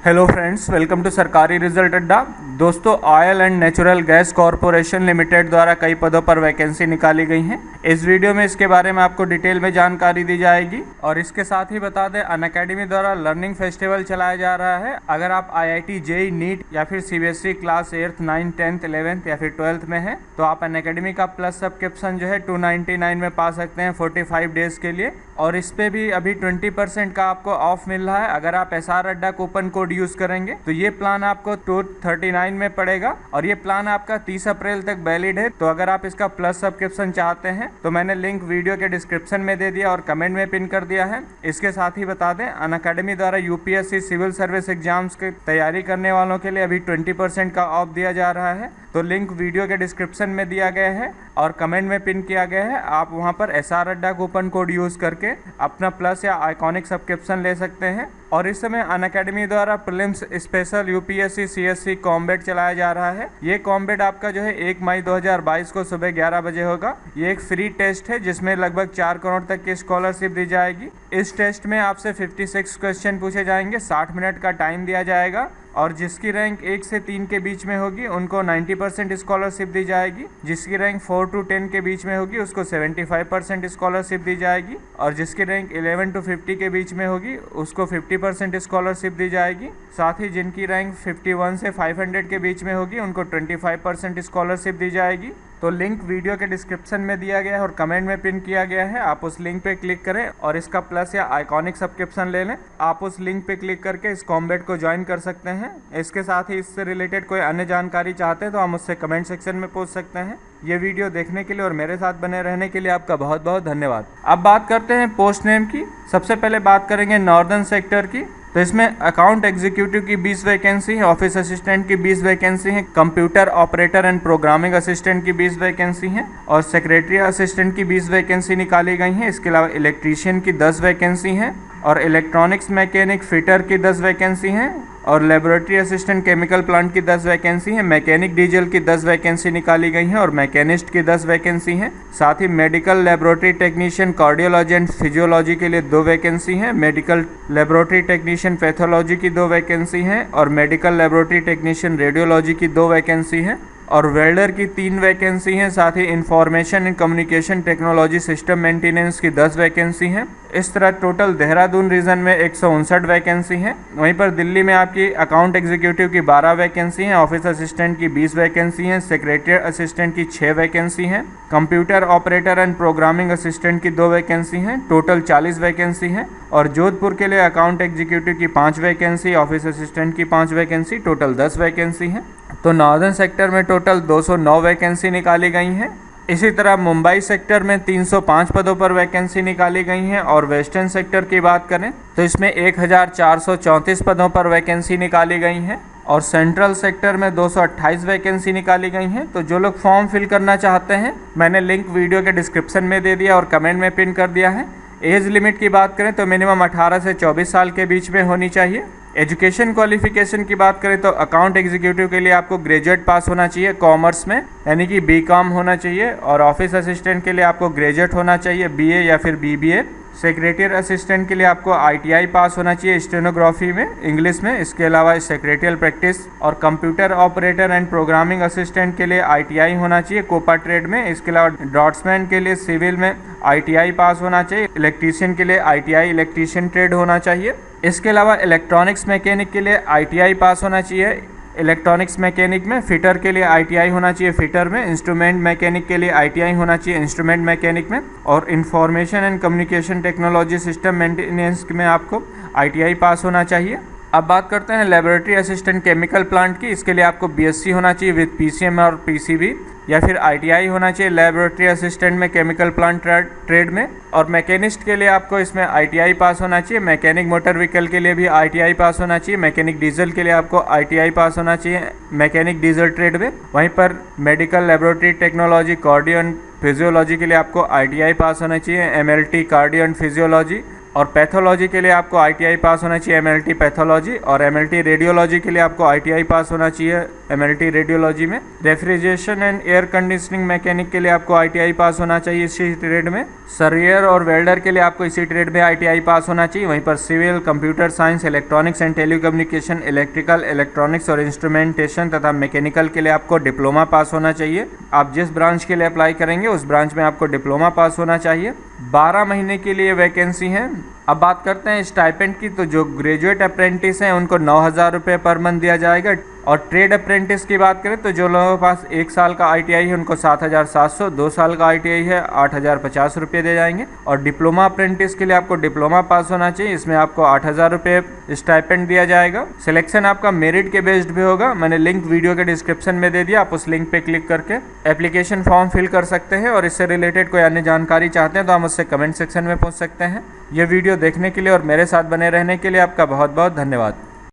Hello friends, welcome to सरकारी result अड्डा। दोस्तों, oil and natural gas corporation limited द्वारा कई पदों पर वैकेंसी निकाली गई हैं। इस वीडियो में इसके बारे में आपको डिटेल में जानकारी दी जाएगी और इसके साथ ही बता दें, अनअकैडमी द्वारा लर्निंग फेस्टिवल चलाया जा रहा है। अगर आप IIT JEE नीट या फिर CBSE class 8th 9th 10th 11th या फिर 12th में हैं तो आप अनअकैडमी का प्लस सब्सक्रिप्शन जो है 299 में पा सकते हैं 45 डेज के लिए। और इस पे भी अभी 20% का आपको ऑफ मिल रहा है। अगर आप SR अड्डा कूपन कोड यूज करेंगे तो ये प्लान आपको 239 में पड़ेगा और ये प्लान आपका 30 अप्रैल तक वैलिड है। तो अगर आप इसका प्लस सब्सक्रिप्शन चाहते हैं तो मैंने लिंक वीडियो के डिस्क्रिप्शन में दे दिया और कमेंट में पिन कर दिया है। इसके साथ ही बता दें, अनअकैडमी द्वारा UPSC सिविल सर्विस एग्जाम्स की तैयारी करने वालों के लिए अभी 20% का ऑफ दिया जा रहा है। तो लिंक वीडियो के डिस्क्रिप्शन में दिया गया है और कमेंट में पिन किया गया है। आप वहां पर SR अड्डा कूपन कोड यूज करके अपना प्लस या आइकॉनिक सब्सक्रिप्शन ले सकते हैं। और इस समय अनअकैडमी द्वारा prelims special UPSC CSC combat चलाया जा रहा है। ये कॉम्बैट आपका जो है 1 मई 2022 को सुबह 11 बजे होगा। ये एक फ्री टेस्ट है जिसमें लगभग 4 करोड़ तक की स्कॉलरशिप दी जाएगी। इस टेस्ट में आपसे 56 क्वेश्चन पूछे जाएंगे, 60 मिनट का टाइम दिया जाएगा और जिसकी रैंक 1 से 3 के बीच में होगी उनको 90% स्कॉलरशिप दी जाएगी। जिसकी रैंक 4 to 10 के बीच में होगी उसको 75% स्कॉलरशिप दी जाएगी और जिसकी रैंक 11 to 50 के बीच में होगी उसको 50% स्कॉलरशिप दी जाएगी। साथ ही जिनकी रैंक 51 से 500 के बीच में होगी उनको 25% स्कॉलरशिप दी जाएगी। तो लिंक वीडियो के डिस्क्रिप्शन में दिया गया है और कमेंट में पिन किया गया है। आप उस लिंक पे क्लिक करें और इसका प्लस या आइकॉनिक सब्सक्रिप्शन ले लें। आप उस लिंक पे क्लिक करके इस कॉम्बैट को ज्वाइन कर सकते हैं। इसके साथ ही इससे रिलेटेड कोई अन्य जानकारी चाहते हैं तो आप मुझसे कमेंट सेक्शन में पूछ सकते हैं। ये वीडियो देखने के लिए और मेरे साथ बने रहने के लिए आपका बहुत बहुत धन्यवाद। अब बात करते हैं पोस्ट नेम की। सबसे पहले बात करेंगे नॉर्दर्न सेक्टर की। तो इसमें अकाउंट एग्जीक्यूटिव की 20 वैकेंसी है, ऑफिस असिस्टेंट की 20 वैकेंसी है, computer operator and programming assistant की 20 वैकेंसी है और सेक्रेटरी असिस्टेंट की 20 वैकेंसी निकाली गई हैं। इसके अलावा इलेक्ट्रीशियन की 10 वैकेंसी हैं और इलेक्ट्रॉनिक्स मैकेनिक फिटर की 10 वैकेंसी हैं और लेबोरेटरी असिस्टेंट केमिकल प्लांट की 10 वैकेंसी है। मैकेनिक डीजल की 10 वैकेंसी निकाली गई हैं और मैकेनिस्ट की 10 वैकेंसी हैं। साथ ही medical laboratory technician cardiology and physiology के लिए 2 वैकेंसी हैं। मेडिकल लेबोरेटरी टेक्नीशियन पैथोलॉजी की 2 वैकेंसी हैं और मेडिकल लेबोरेटरी टेक्नीशियन रेडियोलॉजी की 2 वैकेंसी हैं और वेल्डर की 3 वैकेंसी हैं। साथ ही information and communication technology system maintenance की 10 वैकेंसी हैं। इस तरह टोटल देहरादून रीजन में 159 वैकेंसी हैं। वहीं पर दिल्ली में आपकी अकाउंट एग्जीक्यूटिव की 12 वैकेंसी हैं, ऑफिस असिस्टेंट की 20 वैकेंसी हैं, सेक्रेटरी असिस्टेंट की 6 वैकेंसी हैं, computer operator and programming assistant की 2 वैकेंसी हैं। टोटल 40 वैकेंसी हैं। और जोधपुर के लिए अकाउंट एग्जीक्यूटिव की 5 वैकेंसी, ऑफिस असिस्टेंट की 5 वैकेंसी, टोटल 10 वैकेंसी हैं। तो नॉर्दर्न सेक्टर में टोटल 209 वैकेंसी निकाली गई हैं। इसी तरह मुंबई सेक्टर में 305 पदों पर वैकेंसी निकाली गई हैं और वेस्टर्न सेक्टर की बात करें तो इसमें 1434 पदों पर वैकेंसी निकाली गई हैं और सेंट्रल सेक्टर में 228 वैकेंसी निकाली गई हैं। तो जो लोग फॉर्म फिल करना चाहते हैं, मैंने लिंक वीडियो के डिस्क्रिप्शन में दे दिया और कमेंट में पिन कर दिया है। एज लिमिट की बात करें तो मिनिमम 18 से 24 साल के बीच में होनी चाहिए। एजुकेशन क्वालिफिकेशन की बात करें तो अकाउंट एग्जीक्यूटिव के लिए आपको ग्रेजुएट पास होना चाहिए कॉमर्स में, यानी कि BCom होना चाहिए और ऑफिस असिस्टेंट के लिए आपको ग्रेजुएट होना चाहिए BA या फिर BBA। सेक्रेटरी असिस्टेंट के लिए आपको ITI पास होना चाहिए स्टेनोग्राफी में, इंग्लिश में। इसके अलावा सेक्रेटरियल प्रैक्टिस और computer operator and programming assistant के लिए ITI होना चाहिए कोपा ट्रेड में। इसके अलावा ड्रॉट्समैन के लिए सिविल में ITI पास होना चाहिए। इलेक्ट्रीशियन के लिए ITI इलेक्ट्रीशियन ट्रेड होना चाहिए। इसके अलावा इलेक्ट्रॉनिक्स मैकेनिक के लिए ITI पास होना चाहिए इलेक्ट्रॉनिक्स मैकेनिक में। फिटर के लिए ITI होना चाहिए फिटर में। इंस्ट्रूमेंट मैकेनिक के लिए ITI होना चाहिए इंस्ट्रूमेंट मैकेनिक में और information and communication technology system maintenance में आपको ITI पास होना चाहिए। अब बात करते हैं लेबोरेटरी असिस्टेंट केमिकल प्लांट की। इसके लिए आपको BSc होना चाहिए विद PCM और PCB या फिर ITI होना चाहिए लेबोरेटरी असिस्टेंट में केमिकल प्लांट ट्रेड में। और मैकेनिस्ट के लिए आपको इसमें ITI पास होना चाहिए। मैकेनिक मोटर व्हीकल के लिए भी ITI पास होना चाहिए। मैकेनिक डीजल के लिए आपको ITI पास होना चाहिए मैकेनिक डीजल ट्रेड में। वहीं पर medical laboratory technology cardio and physiology के लिए आपको ITI पास होना चाहिए MLT कार्डियो एंड फिजियोलॉजी। और पैथोलॉजी के लिए आपको ITI पास होना चाहिए MLT पैथोलॉजी और MLT रेडियोलॉजी के लिए आपको ITI पास होना चाहिए MLT रेडियोलॉजी में। Refrigeration and air conditioning mechanic के लिए आपको ITI पास होना चाहिए इसी ट्रेड में। सर्वेयर और वेल्डर के लिए आपको इसी ट्रेड में ITI पास होना चाहिए। वहीं पर civil, computer science, electronics and telecommunication, electrical, electronics और इंस्ट्रूमेंटेशन तथा मैकेनिकल के लिए आपको डिप्लोमा पास होना चाहिए। आप जिस ब्रांच के लिए अप्लाई करेंगे उस ब्रांच में आपको डिप्लोमा पास होना चाहिए। 12 महीने के लिए वैकेंसी है। अब बात करते हैं स्टाइपेंड की, तो जो ग्रेजुएट अप्रेंटिस हैं उनको 9,000 रुपये पर मंथ दिया जाएगा। और ट्रेड अप्रेंटिस की बात करें तो जो लोगों के पास 1 साल का ITI है उनको 7,700, 2 साल का ITI है 8,050 रुपये दे जाएंगे। और डिप्लोमा अप्रेंटिस के लिए आपको डिप्लोमा पास होना चाहिए, इसमें आपको 8,000 रुपये स्टाइपेंड दिया जाएगा। सिलेक्शन आपका मेरिट के बेस्ड भी होगा। मैंने लिंक वीडियो के डिस्क्रिप्शन में दे दिया, आप उस लिंक पे क्लिक करके एप्लीकेशन फॉर्म फिल कर सकते हैं। और इससे रिलेटेड कोई अन्य जानकारी चाहते हैं तो आप मुझसे कमेंट सेक्शन में पूछ सकते हैं। ये वीडियो देखने के लिए और मेरे साथ बने रहने के लिए आपका बहुत बहुत धन्यवाद।